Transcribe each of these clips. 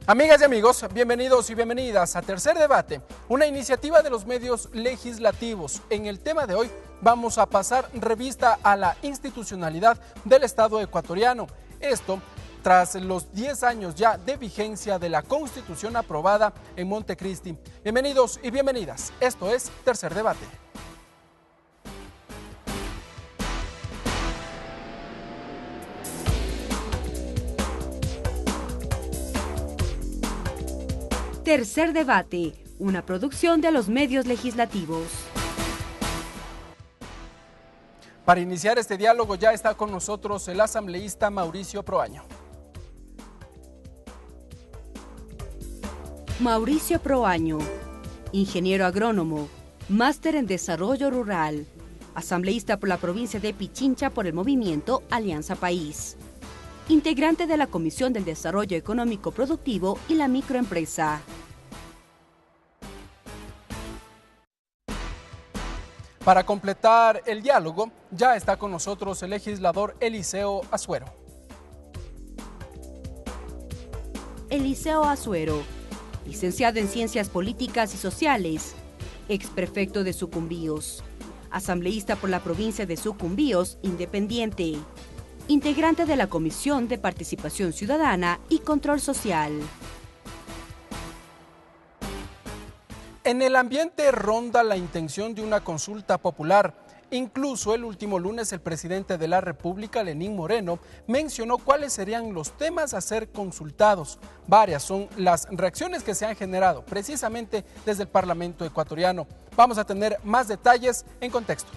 Amigas y amigos, bienvenidos y bienvenidas a Tercer Debate, una iniciativa de los medios legislativos. En el tema de hoy vamos a pasar revista a la institucionalidad del Estado ecuatoriano. Esto tras los 10 años ya de vigencia de la Constitución aprobada en Montecristi. Bienvenidos y bienvenidas. Esto es Tercer Debate. Tercer Debate, una producción de los medios legislativos. Para iniciar este diálogo ya está con nosotros el asambleísta Mauricio Proaño. Mauricio Proaño, ingeniero agrónomo, máster en desarrollo rural, asambleísta por la provincia de Pichincha por el movimiento Alianza País, integrante de la Comisión del Desarrollo Económico Productivo y la Microempresa. Para completar el diálogo, ya está con nosotros el legislador Eliseo Azuero. Eliseo Azuero, licenciado en Ciencias Políticas y Sociales, exprefecto de Sucumbíos, asambleísta por la provincia de Sucumbíos, independiente, integrante de la Comisión de Participación Ciudadana y Control Social. En el ambiente ronda la intención de una consulta popular. Incluso el último lunes el presidente de la República, Lenín Moreno, mencionó cuáles serían los temas a ser consultados. Varias son las reacciones que se han generado precisamente desde el Parlamento ecuatoriano. Vamos a tener más detalles en contexto.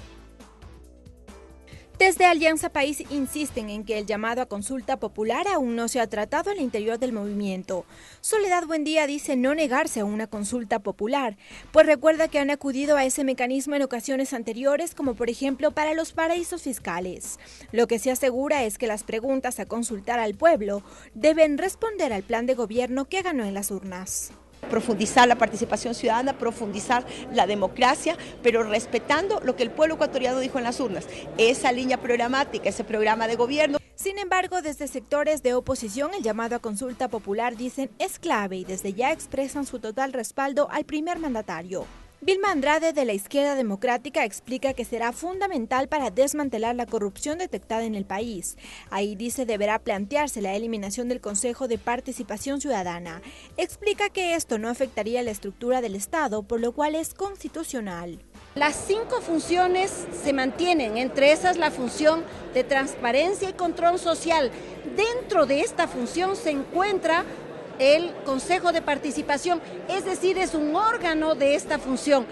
Desde Alianza País insisten en que el llamado a consulta popular aún no se ha tratado al interior del movimiento. Soledad Buendía dice no negarse a una consulta popular, pues recuerda que han acudido a ese mecanismo en ocasiones anteriores, como por ejemplo para los paraísos fiscales. Lo que se asegura es que las preguntas a consultar al pueblo deben responder al plan de gobierno que ganó en las urnas. Profundizar la participación ciudadana, profundizar la democracia, pero respetando lo que el pueblo ecuatoriano dijo en las urnas, esa línea programática, ese programa de gobierno. Sin embargo, desde sectores de oposición, el llamado a consulta popular dicen es clave y desde ya expresan su total respaldo al primer mandatario. Vilma Andrade, de la Izquierda Democrática, explica que será fundamental para desmantelar la corrupción detectada en el país. Ahí dice deberá plantearse la eliminación del Consejo de Participación Ciudadana. Explica que esto no afectaría la estructura del Estado, por lo cual es constitucional. Las 5 funciones se mantienen, entre esas la función de transparencia y control social. Dentro de esta función se encuentra el Consejo de Participación, es decir, es un órgano de esta función.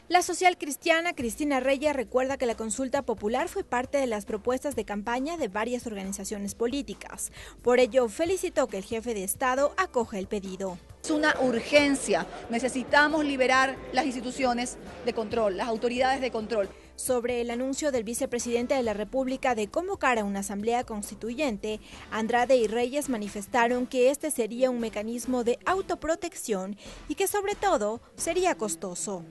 La social cristiana Cristina Reyes recuerda que la consulta popular fue parte de las propuestas de campaña de varias organizaciones políticas. Por ello, felicitó que el jefe de Estado acoja el pedido. Es una urgencia, necesitamos liberar las instituciones de control, las autoridades de control. Sobre el anuncio del vicepresidente de la República de convocar a una asamblea constituyente, Andrade y Reyes manifestaron que este sería un mecanismo de autoprotección y que sobre todo sería costoso.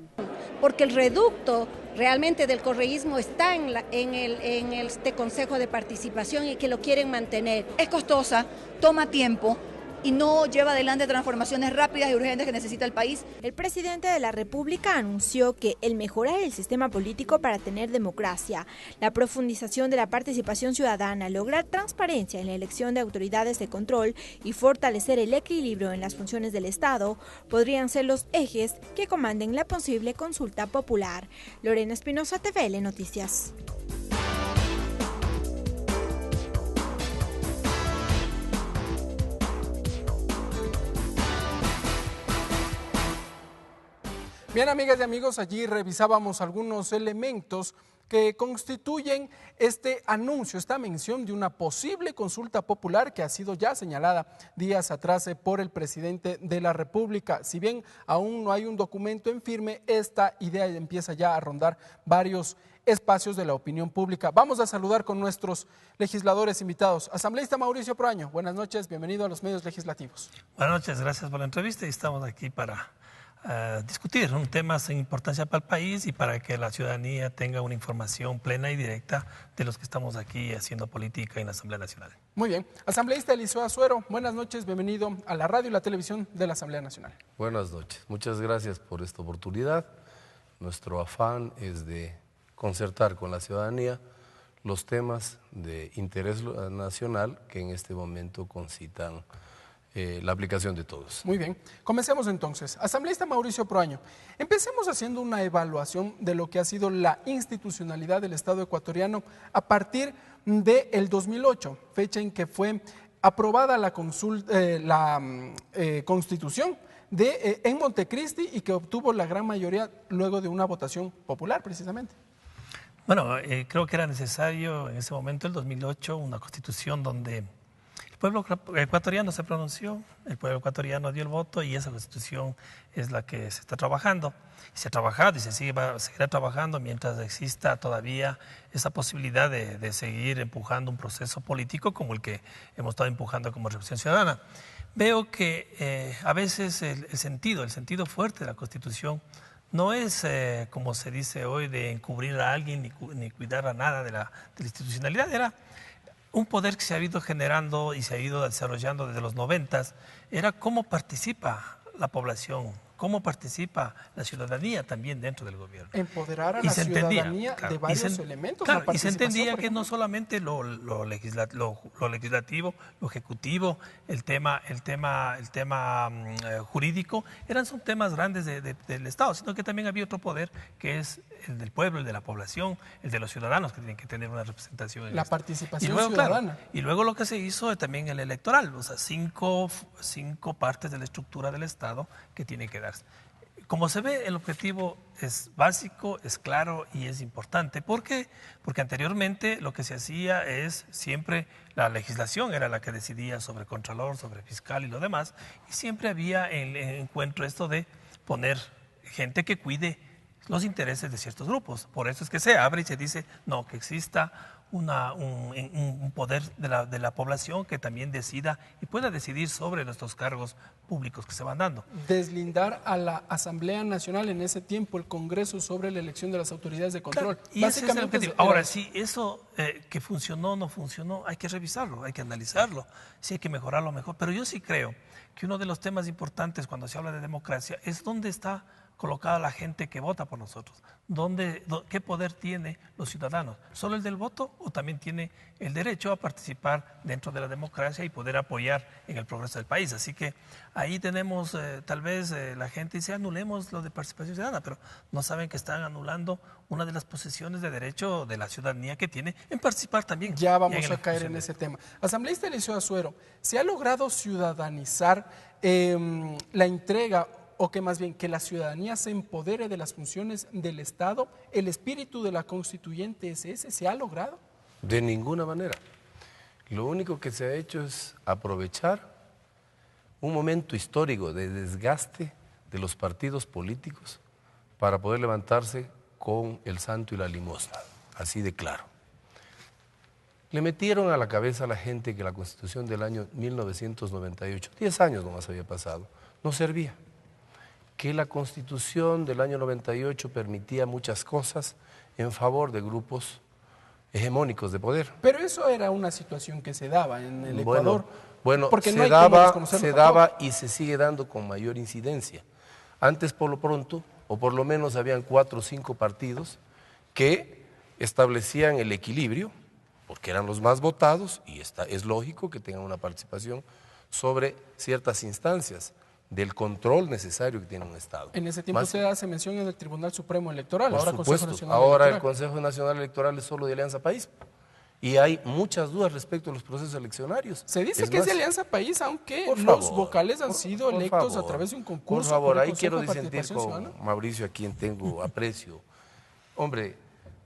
Porque el reducto realmente del correísmo está en este Consejo de Participación y que lo quieren mantener. Es costosa, toma tiempo y no lleva adelante transformaciones rápidas y urgentes que necesita el país. El presidente de la República anunció que el mejorar el sistema político para tener democracia, la profundización de la participación ciudadana, lograr transparencia en la elección de autoridades de control y fortalecer el equilibrio en las funciones del Estado podrían ser los ejes que comanden la posible consulta popular. Lorena Espinosa, TVL Noticias. Bien, amigas y amigos, allí revisábamos algunos elementos que constituyen este anuncio, esta mención de una posible consulta popular que ha sido ya señalada días atrás por el presidente de la República. Si bien aún no hay un documento en firme, esta idea empieza ya a rondar varios espacios de la opinión pública. Vamos a saludar con nuestros legisladores invitados. Asambleísta Mauricio Proaño, buenas noches, bienvenido a los medios legislativos. Buenas noches, gracias por la entrevista y estamos aquí para discutir temas de importancia para el país y para que la ciudadanía tenga una información plena y directa de los que estamos aquí haciendo política en la Asamblea Nacional. Muy bien. Asambleísta Eliseo Azuero, buenas noches, bienvenido a la radio y la televisión de la Asamblea Nacional. Buenas noches, muchas gracias por esta oportunidad. Nuestro afán es de concertar con la ciudadanía los temas de interés nacional que en este momento concitan la aplicación de todos. Muy bien, comencemos entonces. Asambleísta Mauricio Proaño, empecemos haciendo una evaluación de lo que ha sido la institucionalidad del Estado ecuatoriano a partir del 2008, fecha en que fue aprobada la Constitución en Montecristi y que obtuvo la gran mayoría luego de una votación popular precisamente. Bueno, creo que era necesario en ese momento, el 2008, una Constitución donde el pueblo ecuatoriano se pronunció, el pueblo ecuatoriano dio el voto y esa Constitución es la que se está trabajando. Y se ha trabajado y seguirá trabajando mientras exista todavía esa posibilidad de seguir empujando un proceso político como el que hemos estado empujando como Revolución Ciudadana. Veo que a veces el sentido fuerte de la Constitución no es, como se dice hoy, de encubrir a alguien ni cuidar a nada de la institucionalidad. Era un poder que se ha ido generando y se ha ido desarrollando desde los 90, era cómo participa la población, cómo participa la ciudadanía también dentro del gobierno. Empoderar a la ciudadanía de varios elementos. Claro, y se entendía que no solamente lo legislativo, lo ejecutivo, el tema jurídico, son temas grandes del Estado, sino que también había otro poder que es el del pueblo, el de la población, el de los ciudadanos que tienen que tener una representación. La participación ciudadana. Claro, y luego lo que se hizo también el electoral, o sea, cinco partes de la estructura del Estado que tienen que darse. Como se ve, el objetivo es básico, es claro y es importante. ¿Por qué? Porque anteriormente lo que se hacía es siempre la legislación era la que decidía sobre contralor, sobre fiscal y lo demás, y siempre había en encuentro esto de poner gente que cuide los intereses de ciertos grupos. Por eso es que se abre y se dice, no, que exista un poder de la población que también decida y pueda decidir sobre nuestros cargos públicos que se van dando. Deslindar a la Asamblea Nacional en ese tiempo, el Congreso, sobre la elección de las autoridades de control. Claro, y ese es el objetivo. Ahora, si eso que funcionó o no funcionó, hay que revisarlo, hay que analizarlo, sí hay que mejorarlo mejor. Pero yo sí creo que uno de los temas importantes cuando se habla de democracia es dónde está colocada la gente que vota por nosotros. ¿Qué poder tiene los ciudadanos? ¿Solo el del voto o también tiene el derecho a participar dentro de la democracia y poder apoyar en el progreso del país? Así que ahí tenemos, tal vez la gente dice, anulemos lo de participación ciudadana, pero no saben que están anulando una de las posesiones de derecho de la ciudadanía que tiene en participar también. Ya vamos a caer en ese tema. Asambleísta Eliseo Azuero, ¿se ha logrado ciudadanizar la entrega o que más bien que la ciudadanía se empodere de las funciones del Estado? ¿El espíritu de la constituyente es ese? ¿Se ha logrado? De ninguna manera. Lo único que se ha hecho es aprovechar un momento histórico de desgaste de los partidos políticos para poder levantarse con el santo y la limosna, así de claro. Le metieron a la cabeza a la gente que la Constitución del año 1998, 10 años nomás había pasado, no servía. Que la Constitución del año 98 permitía muchas cosas en favor de grupos hegemónicos de poder. Pero eso era una situación que se daba en el Ecuador. Bueno, porque se no hay daba y se sigue dando con mayor incidencia. Antes, por lo pronto, o por lo menos habían 4 o 5 partidos que establecían el equilibrio, porque eran los más votados, y es lógico que tengan una participación sobre ciertas instancias del control necesario que tiene un Estado. En ese tiempo se hace mención en el Tribunal Supremo Electoral, por ahora supuesto, Consejo Nacional ahora Electoral. El Consejo Nacional Electoral es solo de Alianza País. Y hay muchas dudas respecto a los procesos eleccionarios. Se dice que es de Alianza País, aunque los vocales han sido electos a través de un concurso. Por favor, ahí quiero disentir con Mauricio, a quien tengo aprecio. Hombre,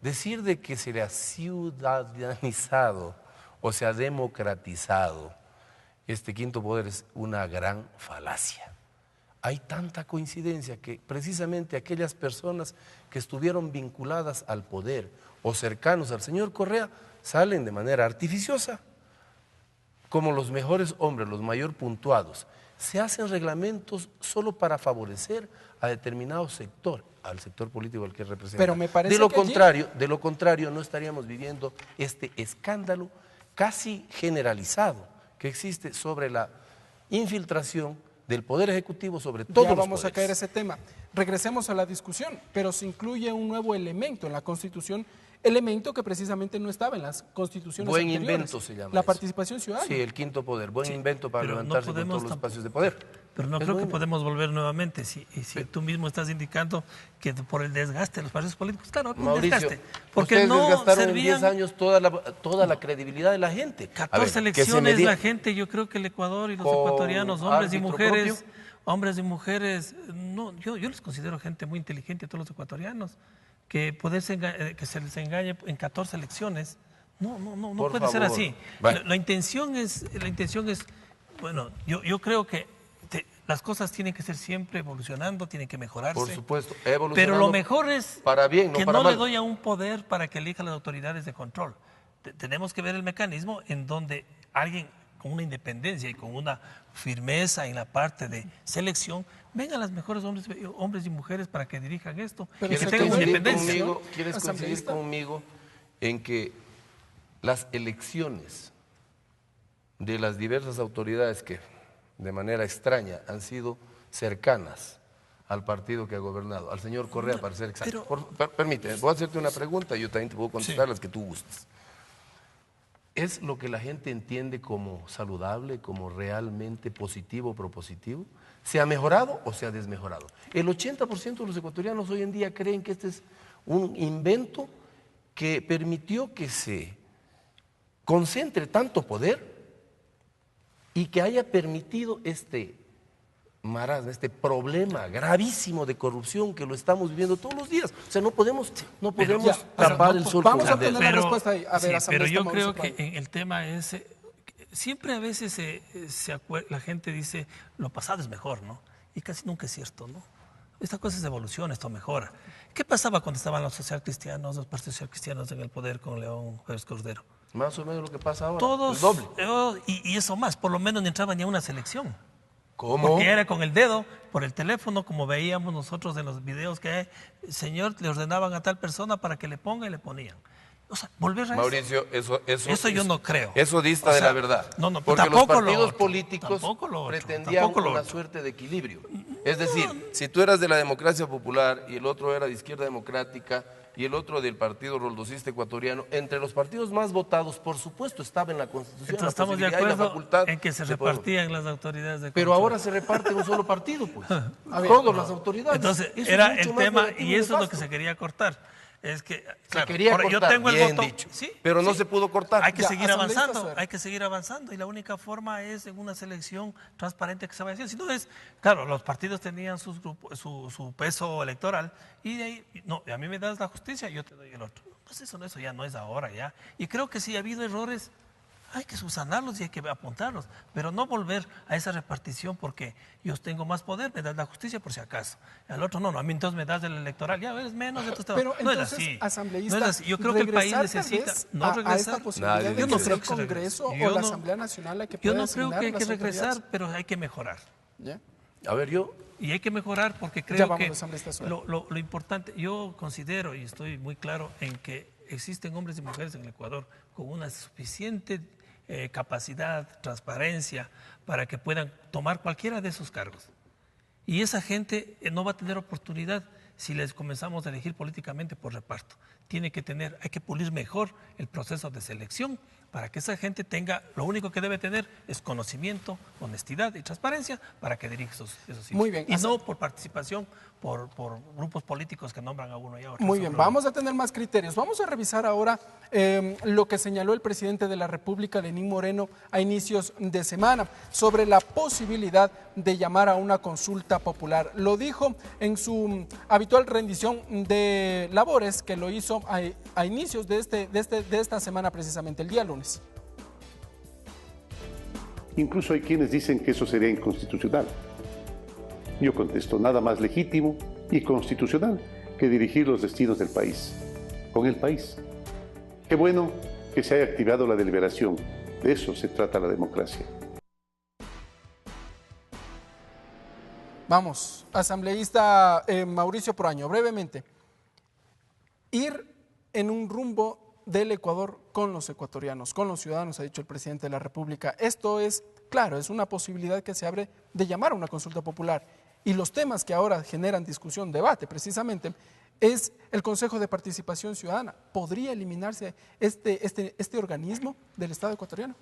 decir de que se le ha ciudadanizado o se ha democratizado este quinto poder es una gran falacia. Hay tanta coincidencia que precisamente aquellas personas que estuvieron vinculadas al poder o cercanos al señor Correa salen de manera artificiosa como los mejores hombres, los mayor puntuados, se hacen reglamentos solo para favorecer a determinado sector, al sector político al que representa. Pero me parece de lo que contrario, no estaríamos viviendo este escándalo casi generalizado que existe sobre la infiltración del Poder Ejecutivo sobre todos ya los vamos poderes. a caer a ese tema. Regresemos a la discusión, pero se incluye un nuevo elemento en la Constitución, elemento que precisamente no estaba en las constituciones Buen anteriores. invento se llama la eso. participación ciudadana. Sí, el quinto poder, buen invento para pero no levantarse con podemos todos los tampoco- espacios de poder. Pero no Es creo que bueno. podemos volver nuevamente. Si tú mismo estás indicando que por el desgaste de los partidos políticos, claro, un Mauricio, desgaste. Porque ustedes no desgastaron en servían 10 años toda la credibilidad de la gente. 14 elecciones la gente, yo creo que el Ecuador y los Con ecuatorianos, hombres y árbitro mujeres, propio. hombres y mujeres, no, yo les considero gente muy inteligente a todos los ecuatorianos, que que se les engañe en 14 elecciones, no Por puede ser favor. así. Bueno. La intención es, bueno, yo creo que las cosas tienen que ser siempre evolucionando, tienen que mejorarse. Por supuesto, Pero evolucionando lo mejor es para bien, que no para no mal. le doy a un poder para que elija las autoridades de control. Tenemos que ver el mecanismo en donde alguien con una independencia y con una firmeza en la parte de selección, vengan las mejores hombres y mujeres para que dirijan esto Pero y que eso tengan tiene independencia. ¿Quieres coincidir asambleísta? conmigo en que las elecciones de las diversas autoridades que de manera extraña han sido cercanas al partido que ha gobernado, al señor Correa, para ser exacto? Permíteme, voy a hacerte una pregunta y yo también te puedo contestar las que tú gustes. ¿Es lo que la gente entiende como saludable, como realmente positivo o propositivo? ¿Se ha mejorado o se ha desmejorado? El 80% de los ecuatorianos hoy en día creen que este es un invento que permitió que se concentre tanto poder y que haya permitido este marasmo, este problema gravísimo de corrupción que lo estamos viviendo todos los días. O sea, no podemos Ya, tapar no, el sol vamos con a el dedo. tener la respuesta ahí. A ver, pero asambleísta yo Mauricio creo que Prado. el tema es, siempre a veces la gente dice, lo pasado es mejor, ¿no? Y casi nunca es cierto, ¿no? Esta cosa es evolución, esto mejora. ¿Qué pasaba cuando estaban los socialcristianos, los partidos socialcristianos en el poder con León Pérez Cordero? Más o menos lo que pasa ahora, Todos, el doble. y eso más, por lo menos no entraban ni a una selección. ¿Cómo? Porque era con el dedo, por el teléfono, como veíamos nosotros en los videos que hay, señor, le ordenaban a tal persona para que le ponga y le ponían. O sea, volver a Mauricio, eso yo no creo. Eso dista O de sea, la verdad. no, porque los tampoco lo partidos otro, políticos tampoco lo otro, pretendían tampoco lo una otro. suerte de equilibrio. Es decir, si tú eras de la democracia popular y el otro era de izquierda democrática y el otro del partido roldosista ecuatoriano, entre los partidos más votados, por supuesto, estaba en la Constitución Entonces la estamos de posibilidad y la acuerdo facultad en que se de poder- repartían las autoridades de Pero control. ahora se reparte un solo partido, pues. Todas las autoridades. Entonces, Eso es era mucho el más tema, negativo y eso es lo que nefasto. se quería cortar. Es que, claro, quería ahora, cortar, yo tengo el bien voto, dicho, sí, pero no sí. se pudo cortar. Hay que Ya, seguir asambleísta avanzando, Suero. hay que seguir avanzando, y la única forma es en una selección transparente que se vaya haciendo. Si no es, claro, los partidos tenían sus grupos, su peso electoral, y de ahí, no, a mí me das la justicia, yo te doy el otro. Pues eso ya no es ahora ya. Y creo que si ha habido errores, hay que subsanarlos y hay que apuntarlos, pero no volver a esa repartición porque yo tengo más poder, me das la justicia por si acaso. Al otro no, a mí entonces me das el electoral, ya eres menos, entonces Pero no es entonces, así. asambleísta, No es así. Yo creo que el país regresar tal necesita vez no a regresar. esta posibilidad Nadie de Yo que no sea creo el que se regrese. Congreso Yo o la no- Asamblea Nacional la que Yo pueda no creo designar que hay que las regresar, autoridades. pero hay que mejorar. ¿Ya? A ver, yo Y hay que mejorar porque Ya creo vamos, que asambleísta Suero. lo importante, yo considero y estoy muy claro en que existen hombres y mujeres en el Ecuador con una suficiente capacidad, transparencia, para que puedan tomar cualquiera de esos cargos. Y esa gente no va a tener oportunidad si les comenzamos a elegir políticamente por reparto. Hay que pulir mejor el proceso de selección para que esa gente tenga, lo único que debe tener es conocimiento, honestidad y transparencia para que dirija esos sitios. Muy bien. Y no por participación, por grupos políticos que nombran a uno y a otro. Muy bien, vamos a tener más criterios. Vamos a revisar ahora lo que señaló el presidente de la República, Lenín Moreno, a inicios de semana, sobre la posibilidad de llamar a una consulta popular. Lo dijo en su habitual rendición de labores, que lo hizo a inicios de esta semana precisamente, el día lunes. Incluso hay quienes dicen que eso sería inconstitucional. Yo contesto, nada más legítimo y constitucional que dirigir los destinos del país, con el país. Qué bueno que se haya activado la deliberación, de eso se trata la democracia. Vamos, asambleísta Mauricio Proaño, brevemente. Ir en un rumbo del Ecuador con los ecuatorianos, con los ciudadanos, ha dicho el presidente de la República. Esto es, claro, es una posibilidad que se abre de llamar a una consulta popular. Y los temas que ahora generan discusión, debate, precisamente, es el Consejo de Participación Ciudadana. ¿Podría eliminarse este organismo del Estado ecuatoriano?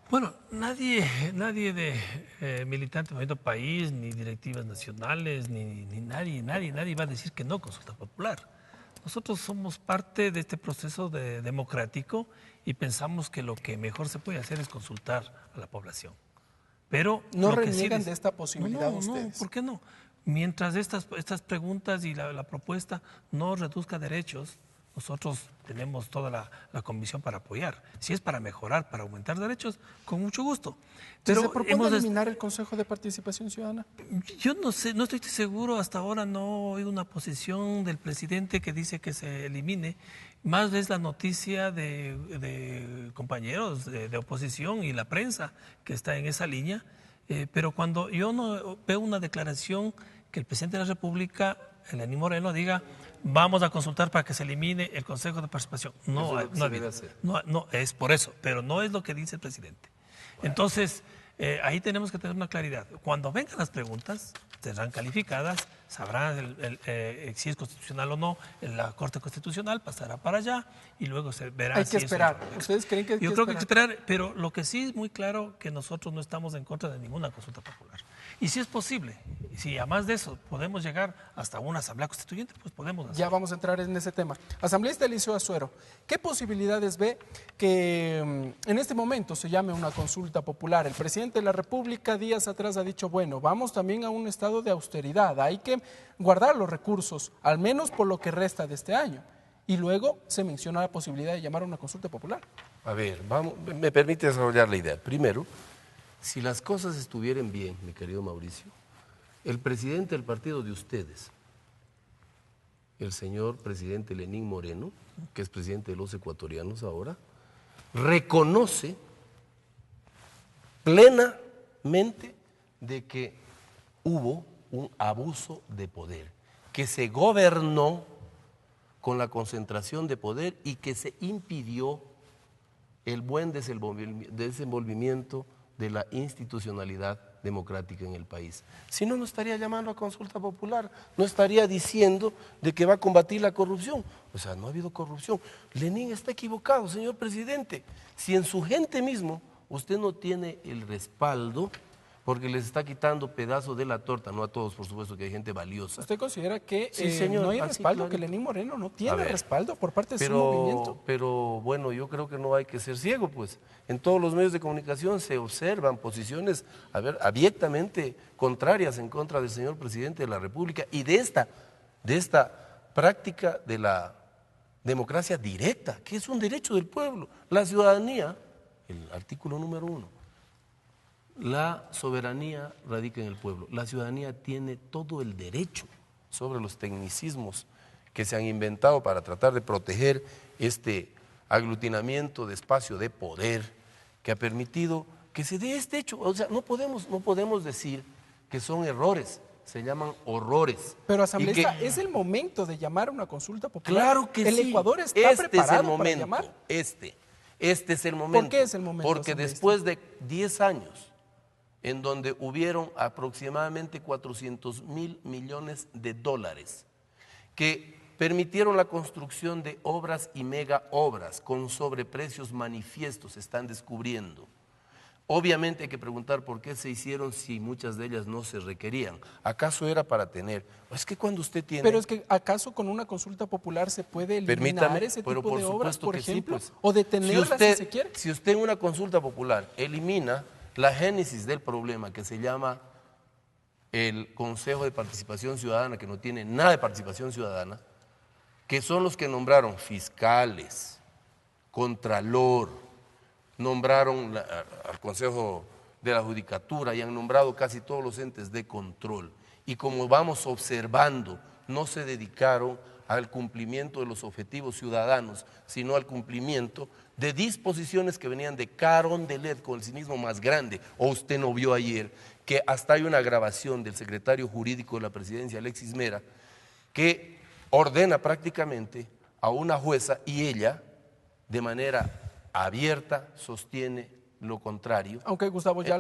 Bueno, nadie de militante del Movimiento País, ni directivas nacionales, ni nadie va a decir que no consulta popular. Nosotros somos parte de este proceso democrático y pensamos que lo que mejor se puede hacer es consultar a la población. Pero ¿no reniegan de esta posibilidad ustedes? No, ¿por qué no? Mientras estas preguntas y la propuesta no reduzca derechos, nosotros tenemos toda la comisión para apoyar. Si es para mejorar, para aumentar derechos, con mucho gusto. Pero ¿se propone eliminar el Consejo de Participación Ciudadana? Yo no sé, no estoy seguro, hasta ahora no he oído una posición del presidente que dice que se elimine. Más es la noticia de compañeros de oposición y la prensa que está en esa línea. Pero cuando yo no veo una declaración que el presidente de la República, Lenín Moreno, diga vamos a consultar para que se elimine el Consejo de Participación. No es por eso, pero no es lo que dice el presidente. Bueno. Entonces, ahí tenemos que tener una claridad. Cuando vengan las preguntas, serán calificadas, sabrán si es constitucional o no, la Corte Constitucional pasará para allá y luego se verá. Hay que esperar. ¿Ustedes creen que hay que esperar? Yo creo que hay que esperar, pero lo que sí es muy claro que nosotros no estamos en contra de ninguna consulta popular. Y si es posible, si además de eso podemos llegar hasta una asamblea constituyente, pues podemos hacerlo. Ya vamos a entrar en ese tema. Asambleísta Eliseo Azuero, ¿qué posibilidades ve que en este momento se llame una consulta popular? El presidente de la República días atrás ha dicho, bueno, vamos también a un estado de austeridad, hay que guardar los recursos, al menos por lo que resta de este año. Y luego se menciona la posibilidad de llamar a una consulta popular. A ver, me permite desarrollar la idea. Primero, si las cosas estuvieran bien, mi querido Mauricio, el presidente del partido de ustedes, el señor presidente Lenín Moreno, que es presidente de los ecuatorianos ahora, reconoce plenamente de que hubo un abuso de poder, que se gobernó con la concentración de poder y que se impidió el buen desenvolvimiento de la institucionalidad democrática en el país. Si no, no estaría llamando a consulta popular, no estaría diciendo de que va a combatir la corrupción. O sea, no ha habido corrupción. Lenín está equivocado, señor presidente. Si en su gente mismo usted no tiene el respaldo, porque les está quitando pedazos de la torta, no a todos, por supuesto, que hay gente valiosa. ¿Usted considera que sí, señor, no hay respaldo, que Lenín Moreno no tiene respaldo por parte de su movimiento? Pero bueno, yo creo que no hay que ser ciego, pues. En todos los medios de comunicación se observan posiciones, abiertamente contrarias en contra del señor presidente de la República y de esta práctica de la democracia directa, que es un derecho del pueblo. La ciudadanía, el artículo número 1. La soberanía radica en el pueblo. La ciudadanía tiene todo el derecho sobre los tecnicismos que se han inventado para tratar de proteger este aglutinamiento de espacio de poder que ha permitido que se dé este hecho. O sea, no podemos decir que son errores, se llaman horrores. Pero, asambleísta, ¿es el momento de llamar a una consulta popular? Claro que sí. ¿El Ecuador está preparado para llamar? Este es el momento. ¿Por qué es el momento? Porque después de 10 años, en donde hubieron aproximadamente 400.000 millones de dólares que permitieron la construcción de obras y mega obras con sobreprecios manifiestos, se están descubriendo. Obviamente hay que preguntar por qué se hicieron si muchas de ellas no se requerían. ¿Acaso era para tener? Es que cuando usted tiene... Pero es que ¿acaso con una consulta popular se puede eliminar ese tipo de obras, por ejemplo? Sí, pues. ¿O detenerlas si se quiere? Si usted en una consulta popular elimina la génesis del problema que se llama el Consejo de Participación Ciudadana, que no tiene nada de participación ciudadana, que son los que nombraron fiscales, contralor, nombraron al Consejo de la Judicatura y han nombrado casi todos los entes de control. Y como vamos observando, no se dedicaron al cumplimiento de los objetivos ciudadanos, sino al cumplimiento de disposiciones que venían de Carondelet con el cinismo más grande. O usted no vio ayer que hasta hay una grabación del secretario jurídico de la presidencia, Alexis Mera, que ordena prácticamente a una jueza y ella, de manera abierta, sostiene lo contrario. Aunque Gustavo ya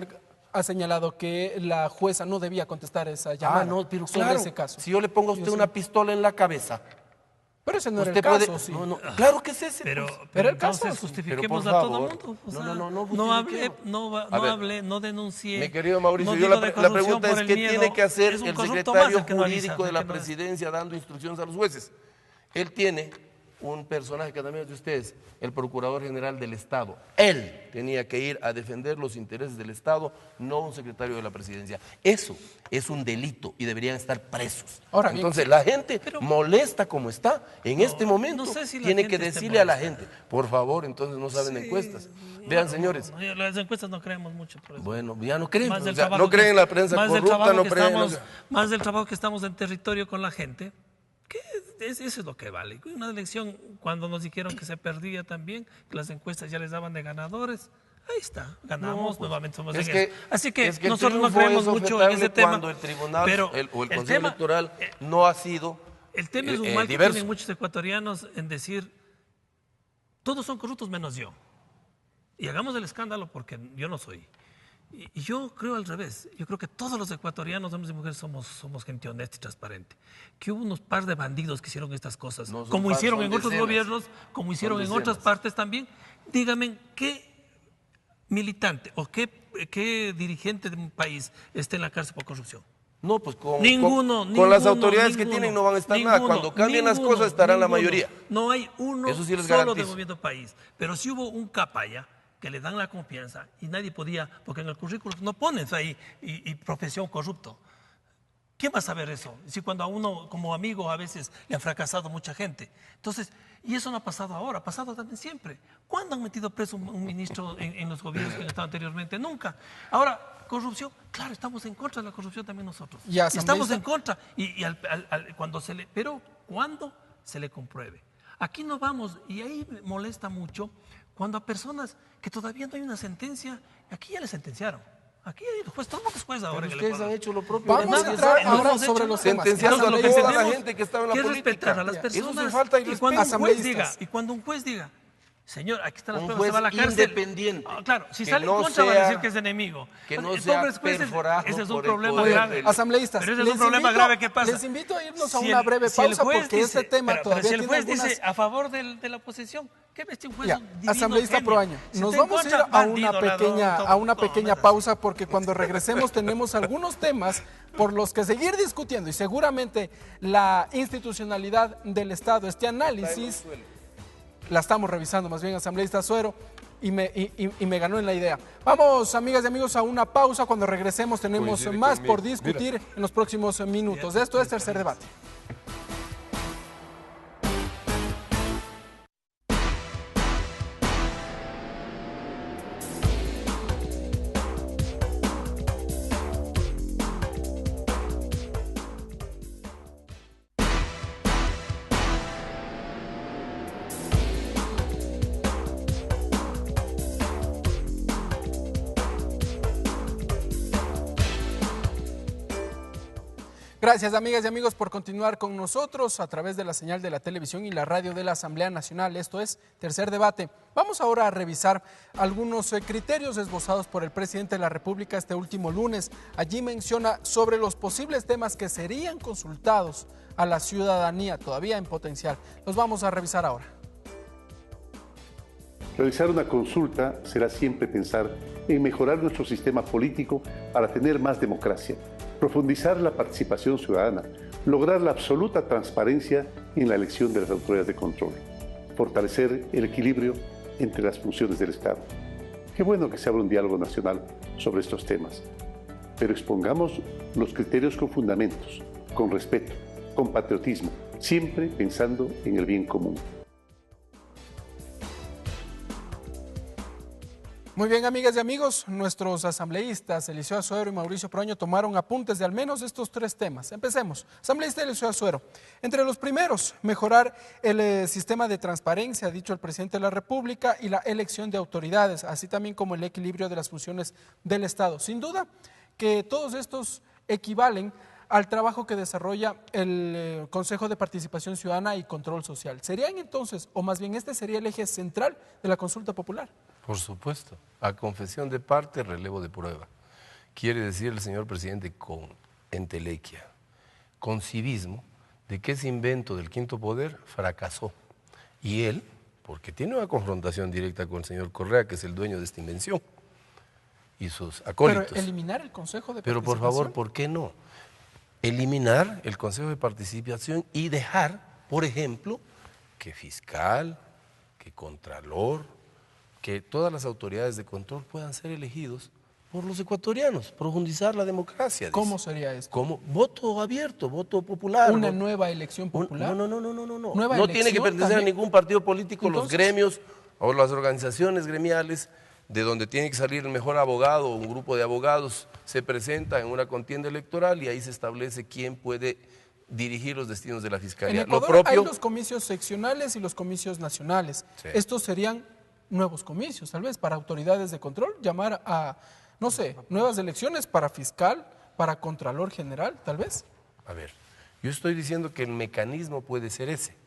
ha señalado que la jueza no debía contestar esa llamada pero sobre claro, ese caso. si yo le pongo a usted una pistola en la cabeza, pero ese no era usted el caso, puede, sí. claro que es ese. Pero el caso, entonces sí. justifiquemos Pero a por todo el favor, mundo. O sea, no no hable, justifiquemos. no denuncie. Mi querido Mauricio, no yo diga de la corrupción pregunta por es el ¿qué miedo. tiene que hacer Es un el corrupto más secretario el que no avisa, jurídico de la el que no es. presidencia dando instrucciones a los jueces? Él tiene un personaje que también es de ustedes, el Procurador General del Estado. Él tenía que ir a defender los intereses del Estado, no un secretario de la presidencia. Eso es un delito y deberían estar presos. Ahora bien, entonces, la gente molesta como está en este momento. No sé si la tiene gente que esté decirle a la molesta. gente, por favor, entonces no saben encuestas. Vean, señores. Las encuestas no creemos mucho por eso. Bueno, ya no creen, Más del o sea, trabajo no creen que- en la prensa más del corrupta, trabajo no que creen estamos- Más del trabajo que estamos en territorio con la gente, que eso es lo que vale. Una elección, cuando nos dijeron que se perdía también, que las encuestas ya les daban de ganadores, ahí está, ganamos, nuevamente somos es en que- eso. Así que es que el nosotros no triunfo creemos es mucho en objetable ese tema. cuando el tribunal pero o el Consejo tema- Electoral no ha sido el tema es un mal que diverso. tienen muchos ecuatorianos en decir, todos son corruptos menos yo. Y hagamos el escándalo porque yo no soy. Y yo creo al revés. Yo creo que todos los ecuatorianos, hombres y mujeres, somos gente honesta y transparente. Que hubo unos par de bandidos que hicieron estas cosas, No son como par, hicieron son en otros decenas. gobiernos, como hicieron en decenas. otras partes también. Díganme, ¿qué militante o qué dirigente de un país está en la cárcel por corrupción? No, pues con las autoridades que tienen no van a estar nada. Cuando cambien las cosas estarán la mayoría. No hay uno Eso sí les solo garantizo. de Movimiento País. Pero sí hubo un capaya que le dan la confianza y nadie podía, porque en el currículum no pones ahí y profesión corrupto. ¿Quién va a saber eso? Si cuando a uno como amigo a veces le han fracasado mucha gente. Entonces, y eso no ha pasado ahora, ha pasado también siempre. ¿Cuándo han metido preso un ministro en los gobiernos que han estado anteriormente? Nunca. Ahora, corrupción, claro, estamos en contra de la corrupción también nosotros. Y asambleísta. Estamos en contra. Pero cuando se le compruebe. Aquí no vamos, y ahí me molesta mucho cuando a personas que todavía no hay una sentencia, aquí ya le sentenciaron. Aquí el juez, todo el mundo es juez ahora. Pero en el ustedes Ecuador. han hecho lo propio. Vamos a Nadie entrar sabe. ahora hemos sobre hecho. los temas. Sentenciando Entonces, a lo que toda la tenemos gente que estaba en la que política. respetar a las Eso sí personas. falta de y respeto. cuando un juez diga, Asambleístas. y cuando un juez diga, señor, aquí están las Un pruebas, se va a la juez cárcel. independiente, Claro, si que sale en no contra va a sea- decir que es enemigo. que no Entonces, sea pobres jueces, perforado ese es un por el problema poder grave. del- Asambleístas, Pero ese es les un problema invito- grave que pasa. Les invito a irnos a Si una el- breve si el pausa juez porque dice- este tema pero todavía si el tiene juez algunas... dice a favor de la oposición, ¿qué ves un juez? Ya, un divino asambleísta genio? Proaño, Si nos está en vamos a ir contra, a bandido, una ladrón, pequeña todo. pausa porque cuando regresemos tenemos algunos temas por los que seguir discutiendo y seguramente la institucionalidad del Estado, este análisis, la estamos revisando más bien, asambleísta Suero, y me ganó en la idea. Vamos, amigas y amigos, a una pausa. Cuando regresemos tenemos Coincide más conmigo. por discutir en los próximos minutos. Esto es Tercer Debate. Gracias, amigas y amigos, por continuar con nosotros a través de la señal de la televisión y la radio de la Asamblea Nacional. Esto es Tercer Debate. Vamos ahora a revisar algunos criterios esbozados por el presidente de la República este último lunes. Allí menciona sobre los posibles temas que serían consultados a la ciudadanía todavía en potencial. Los vamos a revisar ahora. Realizar una consulta será siempre pensar en mejorar nuestro sistema político para tener más democracia, profundizar la participación ciudadana, lograr la absoluta transparencia en la elección de las autoridades de control, fortalecer el equilibrio entre las funciones del Estado. Qué bueno que se abra un diálogo nacional sobre estos temas, pero expongamos los criterios con fundamentos, con respeto, con patriotismo, siempre pensando en el bien común. Muy bien, amigas y amigos, nuestros asambleístas Eliseo Azuero y Mauricio Proaño tomaron apuntes de al menos estos tres temas. Empecemos. Asambleísta Eliseo Azuero, entre los primeros, mejorar el sistema de transparencia, ha dicho el presidente de la República, y la elección de autoridades, así también como el equilibrio de las funciones del Estado. Sin duda que todos estos equivalen al trabajo que desarrolla el Consejo de Participación Ciudadana y Control Social. ¿Serían entonces, o más bien este sería el eje central de la consulta popular? Por supuesto, a confesión de parte, relevo de prueba. Quiere decir el señor presidente con entelequia, con civismo, de que ese invento del quinto poder fracasó. Y él, porque tiene una confrontación directa con el señor Correa, que es el dueño de esta invención, y sus acólitos. Pero eliminar el Consejo de Pero Participación. por favor, ¿por qué no? Eliminar el Consejo de Participación y dejar, por ejemplo, que fiscal, que contralor, que todas las autoridades de control puedan ser elegidos por los ecuatorianos, profundizar la democracia. Dice. ¿Cómo sería esto? Como voto abierto, voto popular. ¿Una nueva elección popular? No. ¿Nueva No tiene que elección pertenecer también? a ningún partido político, Entonces, los gremios o las organizaciones gremiales, de donde tiene que salir el mejor abogado o un grupo de abogados, se presenta en una contienda electoral y ahí se establece quién puede dirigir los destinos de la Fiscalía. En Ecuador hay los comicios seccionales y los comicios nacionales. Sí. Estos serían nuevos comicios, tal vez, para autoridades de control, llamar a, no sé, nuevas elecciones para fiscal, para contralor general, tal vez. A ver, yo estoy diciendo que el mecanismo puede ser ese.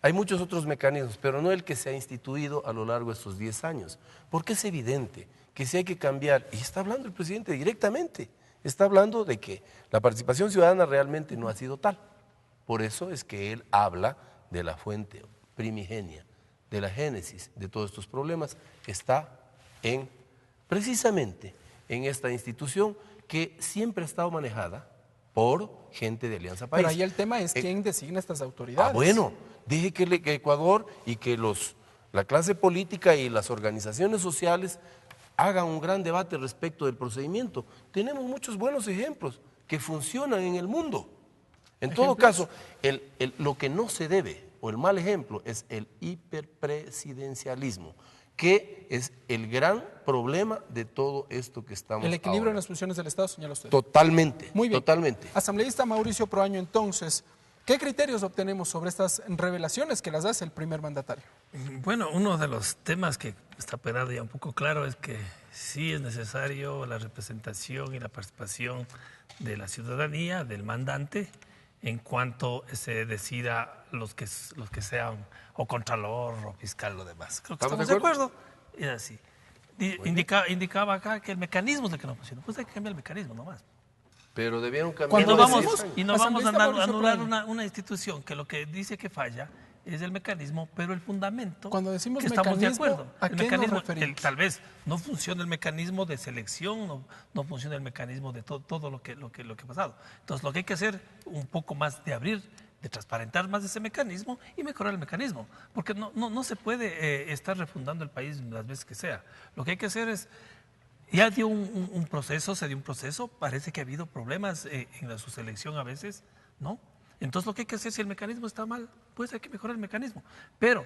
Hay muchos otros mecanismos, pero no el que se ha instituido a lo largo de estos 10 años. Porque es evidente que si hay que cambiar, y está hablando el presidente directamente, está hablando de que la participación ciudadana realmente no ha sido tal. Por eso es que él habla de la fuente primigenia, de la génesis de todos estos problemas, está precisamente en esta institución que siempre ha estado manejada por gente de Alianza País. Pero ahí el tema es quién designa estas autoridades. Bueno, deje que Ecuador y que la clase política y las organizaciones sociales hagan un gran debate respecto del procedimiento. Tenemos muchos buenos ejemplos que funcionan en el mundo. En todo caso, lo que no se debe, o el mal ejemplo, es el hiperpresidencialismo, que es el gran problema de todo esto que estamos El equilibrio ahora. en las funciones del Estado, señala usted. Totalmente, Muy bien. totalmente. Asambleísta Mauricio Proaño, entonces, ¿qué criterios obtenemos sobre estas revelaciones que las hace el primer mandatario? Bueno, uno de los temas que está pegado ya un poco claro es que sí es necesario la representación y la participación de la ciudadanía, del mandante, en cuanto se decida los que sean o contralor o fiscal o demás. Creo que estamos de acuerdo. Es así. Indicaba acá que el mecanismo es el que no funciona. Pues hay que cambiar el mecanismo nomás. Pero debieron cambiar. Y no vamos a anular una institución que lo que dice que falla es el mecanismo, pero el fundamento. Cuando decimos que estamos de acuerdo. ¿a el qué mecanismo, nos referimos? tal vez no funciona el mecanismo de selección, no funciona el mecanismo de todo lo que ha pasado. Entonces, lo que hay que hacer un poco más de abrir, de transparentar más ese mecanismo y mejorar el mecanismo, porque no se puede estar refundando el país las veces que sea. Lo que hay que hacer es ya dio un proceso, se dio un proceso, parece que ha habido problemas en su selección a veces, ¿no? Entonces lo que hay que hacer, si el mecanismo está mal, pues hay que mejorar el mecanismo. Pero